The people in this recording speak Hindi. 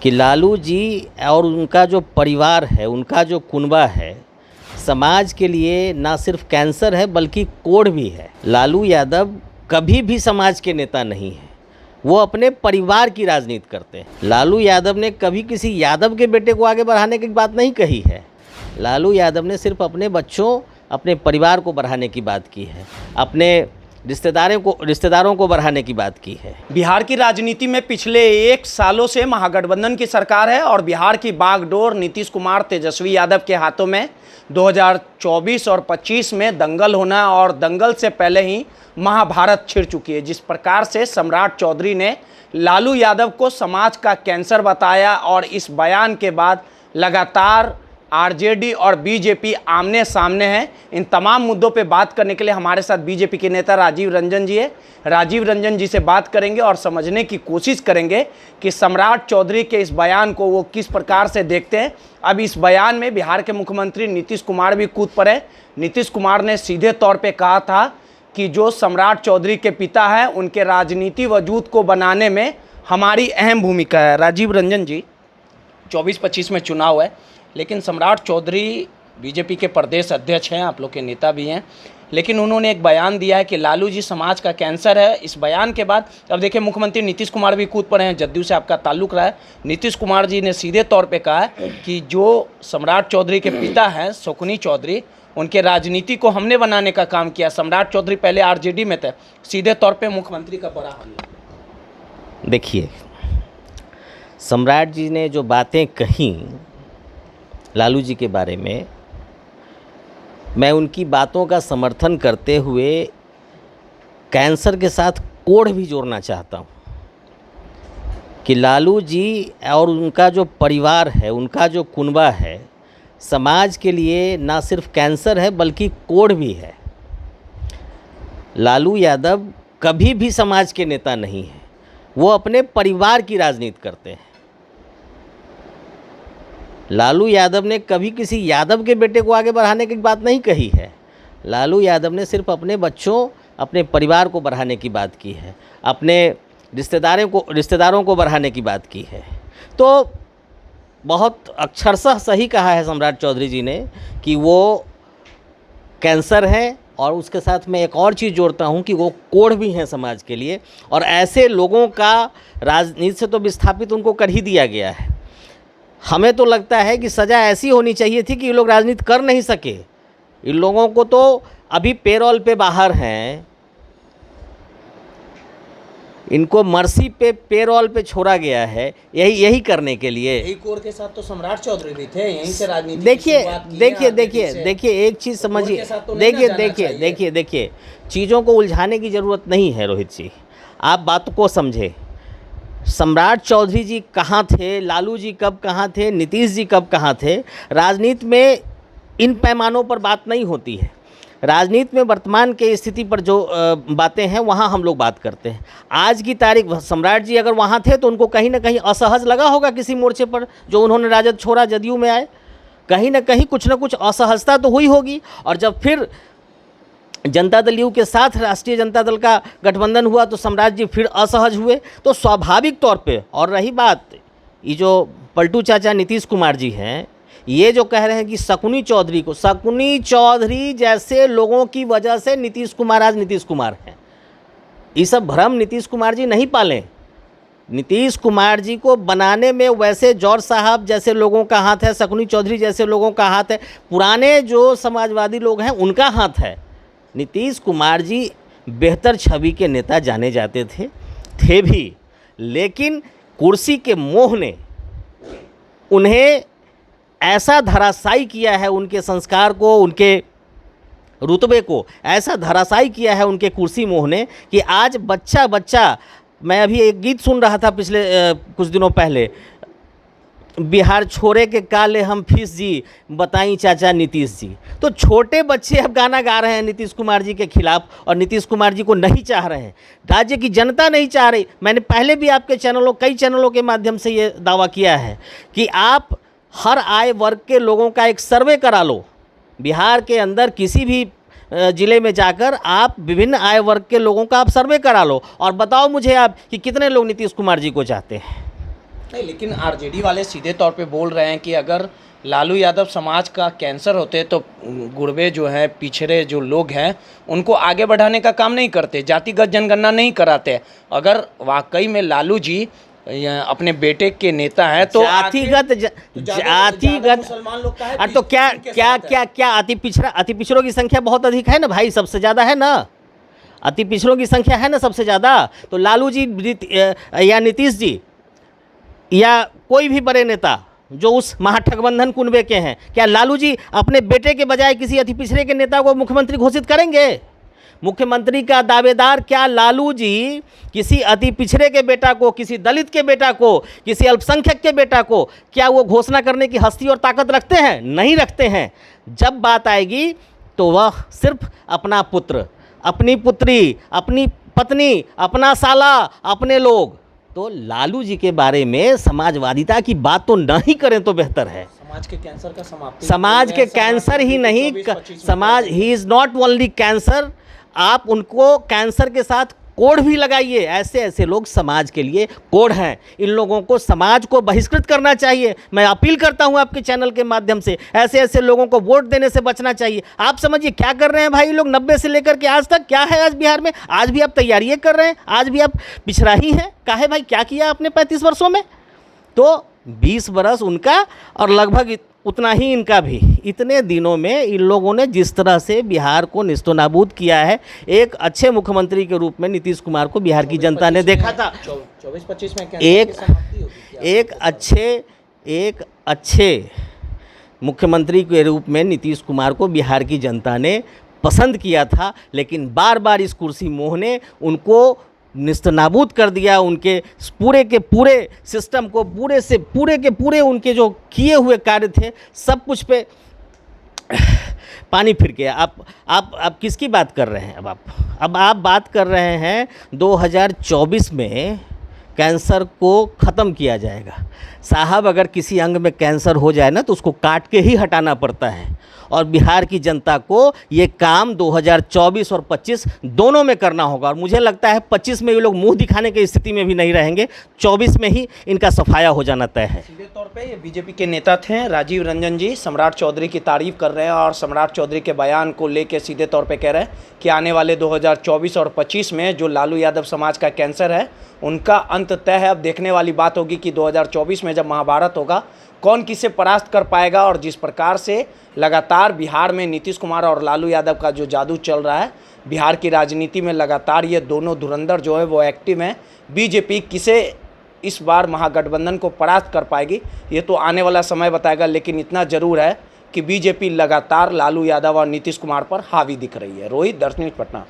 कि लालू जी और उनका जो परिवार है, उनका जो कुनबा है, समाज के लिए ना सिर्फ कैंसर है बल्कि कोढ़ भी है। लालू यादव कभी भी समाज के नेता नहीं हैं, वो अपने परिवार की राजनीति करते हैं। लालू यादव ने कभी किसी यादव के बेटे को आगे बढ़ाने की बात नहीं कही है। लालू यादव ने सिर्फ अपने बच्चों, अपने परिवार को बढ़ाने की बात की है, अपने रिश्तेदारों को बढ़ाने की बात की है। बिहार की राजनीति में पिछले 1 सालों से महागठबंधन की सरकार है और बिहार की बागडोर नीतीश कुमार तेजस्वी यादव के हाथों में 2024 और 25 में दंगल होना और दंगल से पहले ही महाभारत छिड़ चुकी है। जिस प्रकार से सम्राट चौधरी ने लालू यादव को समाज का कैंसर बताया और इस बयान के बाद लगातार आरजेडी और बीजेपी आमने सामने हैं। इन तमाम मुद्दों पे बात करने के लिए हमारे साथ बीजेपी के नेता राजीव रंजन जी है। राजीव रंजन जी से बात करेंगे और समझने की कोशिश करेंगे कि सम्राट चौधरी के इस बयान को वो किस प्रकार से देखते हैं। अब इस बयान में बिहार के मुख्यमंत्री नीतीश कुमार भी कूद पड़े। नीतीश कुमार ने सीधे तौर पर कहा था कि जो सम्राट चौधरी के पिता हैं उनके राजनीति वजूद को बनाने में हमारी अहम भूमिका है। राजीव रंजन जी, 24-25 में चुनाव है, लेकिन सम्राट चौधरी बीजेपी के प्रदेश अध्यक्ष हैं, आप लोग के नेता भी हैं, लेकिन उन्होंने एक बयान दिया है कि लालू जी समाज का कैंसर है। इस बयान के बाद अब देखिए मुख्यमंत्री नीतीश कुमार भी कूद पड़े हैं, जदयू से आपका ताल्लुक रहा है। नीतीश कुमार जी ने सीधे तौर पे कहा है कि जो सम्राट चौधरी के पिता हैं शकुनी चौधरी, उनके राजनीति को हमने बनाने का काम किया। सम्राट चौधरी पहले आरजेडी में थे। सीधे तौर पर मुख्यमंत्री का बड़ा हमला। देखिए, सम्राट जी ने जो बातें कहीं लालू जी के बारे में, मैं उनकी बातों का समर्थन करते हुए कैंसर के साथ कोढ़ भी जोड़ना चाहता हूँ कि लालू जी और उनका जो परिवार है, उनका जो कुनबा है, समाज के लिए ना सिर्फ कैंसर है बल्कि कोढ़ भी है। लालू यादव कभी भी समाज के नेता नहीं हैं, वो अपने परिवार की राजनीति करते हैं। लालू यादव ने कभी किसी यादव के बेटे को आगे बढ़ाने की बात नहीं कही है। लालू यादव ने सिर्फ अपने बच्चों, अपने परिवार को बढ़ाने की बात की है, अपने रिश्तेदारों को बढ़ाने की बात की है। तो बहुत अक्षरशः सही कहा है सम्राट चौधरी जी ने कि वो कैंसर है, और उसके साथ मैं एक और चीज़ जोड़ता हूं कि वो कोढ़ भी हैं समाज के लिए, और ऐसे लोगों का राजनीति से तो विस्थापित उनको कर ही दिया गया है। हमें तो लगता है कि सज़ा ऐसी होनी चाहिए थी कि ये लोग राजनीति कर नहीं सके। इन लोगों को तो अभी पेरोल पे बाहर हैं, इनको मर्सी पे पेरोल पे छोड़ा गया है यही करने के लिए। यही कोर के साथ तो सम्राट चौधरी भी थे, यहीं से राजनीति। देखिए एक चीज़ समझिए, देखिए चीज़ों को उलझाने की ज़रूरत नहीं है रोहित जी, आप बात को समझे। सम्राट चौधरी जी कहाँ थे, लालू जी कब कहाँ थे, नीतीश जी कब कहाँ थे। राजनीति में इन पैमानों पर बात नहीं होती है। राजनीति में वर्तमान के स्थिति पर जो बातें हैं वहाँ हम लोग बात करते हैं। आज की तारीख सम्राट जी अगर वहाँ थे तो उनको कहीं ना कहीं असहज लगा होगा किसी मोर्चे पर, जो उन्होंने राजद छोड़ा जदयू में आए, कहीं ना कहीं कुछ ना कुछ असहजता तो हुई होगी। और जब फिर जनता दल यू के साथ राष्ट्रीय जनता दल का गठबंधन हुआ तो सम्राट जी फिर असहज हुए। तो स्वाभाविक तौर पे, और रही बात ये जो पलटू चाचा नीतीश कुमार जी हैं, ये जो कह रहे हैं कि शकुनी चौधरी जैसे लोगों की वजह से नीतीश कुमार आज नीतीश कुमार हैं, ये सब भ्रम नीतीश कुमार जी नहीं पालें। नीतीश कुमार जी को बनाने में वैसे जॉर्ज साहब जैसे लोगों का हाथ है, शकुनी चौधरी जैसे लोगों का हाथ है, पुराने जो समाजवादी लोग हैं उनका हाथ है। नीतीश कुमार जी बेहतर छवि के नेता जाने जाते थे भी, लेकिन कुर्सी के मोह ने उन्हें ऐसा धराशायी किया है, उनके संस्कार को, उनके रुतबे को ऐसा धराशायी किया है उनके कुर्सी मोह ने, कि आज बच्चा मैं अभी एक गीत सुन रहा था पिछले कुछ दिनों पहले, बिहार छोरे के काले हम फीस जी बताई चाचा नीतीश जी। तो छोटे बच्चे अब गाना गा रहे हैं नीतीश कुमार जी के खिलाफ, और नीतीश कुमार जी को नहीं चाह रहे हैं, राज्य की जनता नहीं चाह रही। मैंने पहले भी आपके कई चैनलों के माध्यम से ये दावा किया है कि आप हर आय वर्ग के लोगों का एक सर्वे करा लो। बिहार के अंदर किसी भी ज़िले में जाकर आप विभिन्न आय वर्ग के लोगों का आप सर्वे करा लो और बताओ मुझे आप कि कितने लोग नीतीश कुमार जी को चाहते हैं। नहीं, लेकिन आरजेडी वाले सीधे तौर पे बोल रहे हैं कि अगर लालू यादव समाज का कैंसर होते तो गुरबे जो हैं, पिछड़े जो लोग हैं, उनको आगे बढ़ाने का काम नहीं करते, जातिगत जनगणना नहीं कराते। अगर वाकई में लालू जी अपने बेटे के नेता हैं तो जातिगत मुसलमान लोग का है, तो क्या अति पिछड़ों की संख्या बहुत अधिक है ना भाई, सबसे ज़्यादा है ना, अति पिछड़ों की संख्या है ना सबसे ज़्यादा। तो लालू जी या नीतीश जी या कोई भी बड़े नेता जो उस महागठबंधन कुनबे के हैं, क्या लालू जी अपने बेटे के बजाय किसी अति पिछड़े के नेता को मुख्यमंत्री घोषित करेंगे? मुख्यमंत्री का दावेदार क्या लालू जी किसी अति पिछड़े के बेटा को, किसी दलित के बेटा को, किसी अल्पसंख्यक के बेटा को क्या वो घोषणा करने की हस्ती और ताकत रखते हैं? नहीं रखते हैं। जब बात आएगी तो वह सिर्फ अपना पुत्र, अपनी पुत्री, अपनी पत्नी, अपना साला, अपने लोग। तो लालू जी के बारे में समाजवादिता की बात तो नहीं करें तो बेहतर है। समाज के कैंसर का समाप्ति, समाज के कैंसर ही नहीं, समाज he is not only cancer, आप उनको कैंसर के साथ कोड भी लगाइए। ऐसे ऐसे लोग समाज के लिए कोड हैं। इन लोगों को, समाज को बहिष्कृत करना चाहिए। मैं अपील करता हूं आपके चैनल के माध्यम से, ऐसे ऐसे लोगों को वोट देने से बचना चाहिए। आप समझिए क्या कर रहे हैं भाई लोग, 90 से लेकर के आज तक क्या है आज बिहार में? आज भी आप तैयारियां कर रहे हैं, आज भी आप पिछड़ा ही हैं। काहे भाई, क्या किया आपने 35 वर्षों में? तो 20 बरस उनका और लगभग उतना ही इनका भी। इतने दिनों में इन लोगों ने जिस तरह से बिहार को निस्तनाबूद किया है, एक अच्छे मुख्यमंत्री के रूप में नीतीश कुमार को बिहार की जनता ने देखा था। 24-25 में एक अच्छे मुख्यमंत्री के रूप में नीतीश कुमार को बिहार की जनता ने पसंद किया था, लेकिन बार बार इस कुर्सी मोह ने उनको निस्तनाबूद कर दिया। उनके पूरे के पूरे सिस्टम को, पूरे के पूरे उनके जो किए हुए कार्य थे, सब कुछ पे पानी फिर गया। आप किसकी बात कर रहे हैं? अब आप बात कर रहे हैं 2024 में कैंसर को ख़त्म किया जाएगा। साहब, अगर किसी अंग में कैंसर हो जाए ना तो उसको काट के ही हटाना पड़ता है, और बिहार की जनता को ये काम 2024 और 25 दोनों में करना होगा। और मुझे लगता है 25 में ये लोग मुंह दिखाने की स्थिति में भी नहीं रहेंगे, 24 में ही इनका सफाया हो जाना तय है। सीधे तौर पे ये बीजेपी के नेता थे राजीव रंजन जी, सम्राट चौधरी की तारीफ कर रहे हैं और सम्राट चौधरी के बयान को लेकर सीधे तौर पे कह रहे हैं कि आने वाले 2024 और 25 में जो लालू यादव समाज का कैंसर है उनका अंत तय है। अब देखने वाली बात होगी कि 2024 में जब महाभारत होगा, कौन किसे परास्त कर पाएगा। और जिस प्रकार से लगातार बिहार में नीतीश कुमार और लालू यादव का जो जादू चल रहा है, बिहार की राजनीति में लगातार ये दोनों धुरंधर जो है वो एक्टिव हैं। बीजेपी किसे इस बार महागठबंधन को परास्त कर पाएगी ये तो आने वाला समय बताएगा, लेकिन इतना ज़रूर है कि बीजेपी लगातार लालू यादव और नीतीश कुमार पर हावी दिख रही है। रोहित, दर्शन न्यूज़, पटना।